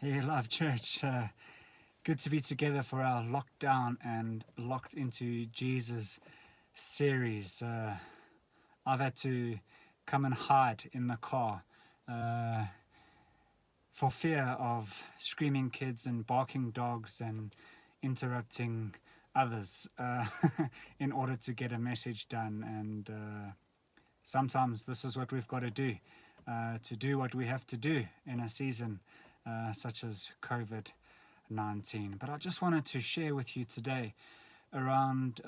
Hey, Love Church. Good to be together for our lockdown and locked into Jesus series. I've had to come and hide in the car for fear of screaming kids and barking dogs and interrupting others in order to get a message done. And sometimes this is what we've got to do what we have to do in a season such as COVID-19. But I just wanted to share with you today around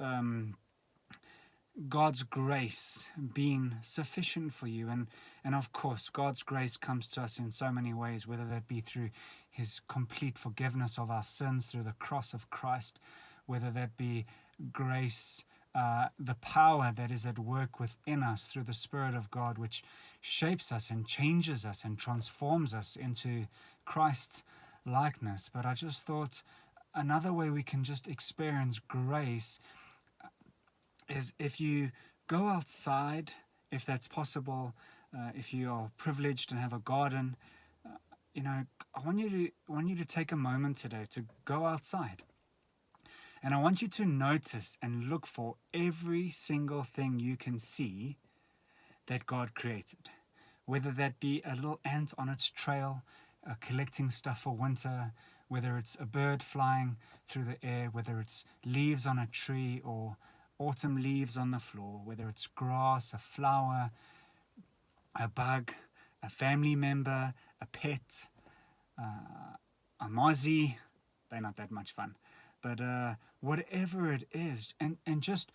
God's grace being sufficient for you. And of course, God's grace comes to us in so many ways, whether that be through his complete forgiveness of our sins through the cross of Christ, whether that be grace, the power that is at work within us through the Spirit of God, which shapes us and changes us and transforms us into Christ's likeness. But I just thought another way we can just experience grace is if you go outside, if that's possible, if you are privileged and have a garden. I want you to take a moment today to go outside. And I want you to notice and look for every single thing you can see that God created. Whether that be a little ant on its trail, collecting stuff for winter, whether it's a bird flying through the air, whether it's leaves on a tree or autumn leaves on the floor, whether it's grass, a flower, a bug, a family member, a pet, a mozzie. They're not that much fun. But whatever it is, and just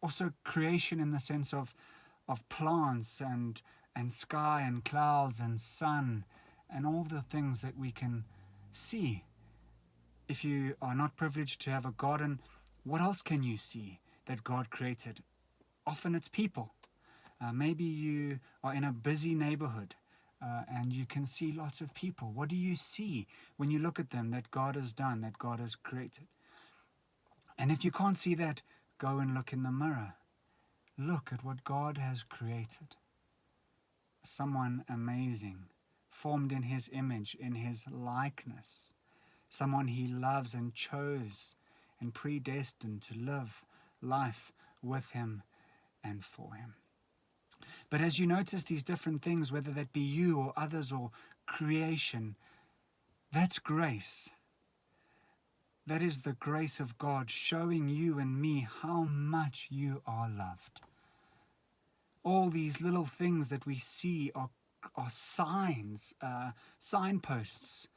also creation in the sense of plants and sky and clouds and sun and all the things that we can see. If you are not privileged to have a garden, what else can you see that God created? Often it's people. Maybe you are in a busy neighborhood and you can see lots of people. What do you see when you look at them that God has done, that God has created? And if you can't see that, go and look in the mirror. Look at what God has created. Someone amazing, formed in his image, in his likeness. Someone he loves and chose and predestined to live life with him and for him. But as you notice these different things, whether that be you or others or creation, that's grace. That is the grace of God showing you and me how much you are loved. All these little things that we see are signs, signposts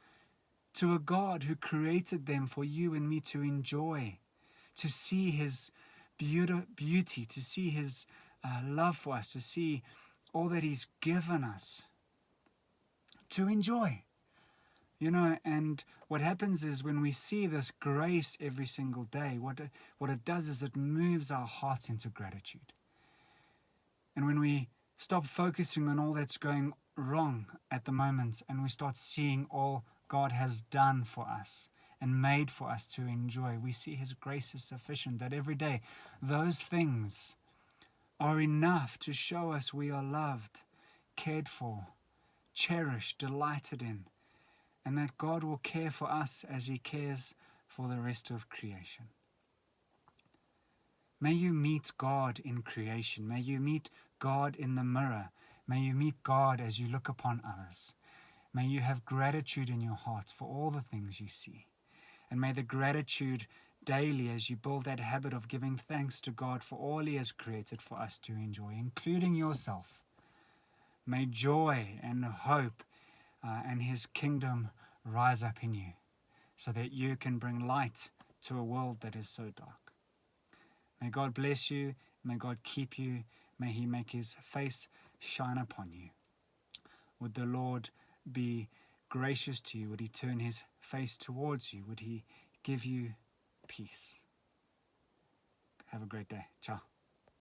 to a God who created them for you and me to enjoy, to see his beauty, to see his love for us, to see all that he's given us, to enjoy. And what happens is when we see this grace every single day, what it does is it moves our hearts into gratitude. And when we stop focusing on all that's going wrong at the moment and we start seeing all God has done for us and made for us to enjoy, we see his grace is sufficient, that every day those things are enough to show us we are loved, cared for, cherished, delighted in, and that God will care for us as he cares for the rest of creation. May you meet God in creation. May you meet God in the mirror. May you meet God as you look upon others. May you have gratitude in your heart for all the things you see. And may the gratitude daily, as you build that habit of giving thanks to God for all he has created for us to enjoy, including yourself, may joy and hope and his kingdom rise up in you so that you can bring light to a world that is so dark. May God bless you. May God keep you. May he make his face shine upon you. Would the Lord be gracious to you? Would he turn his face towards you? Would he give you peace? Have a great day. Ciao.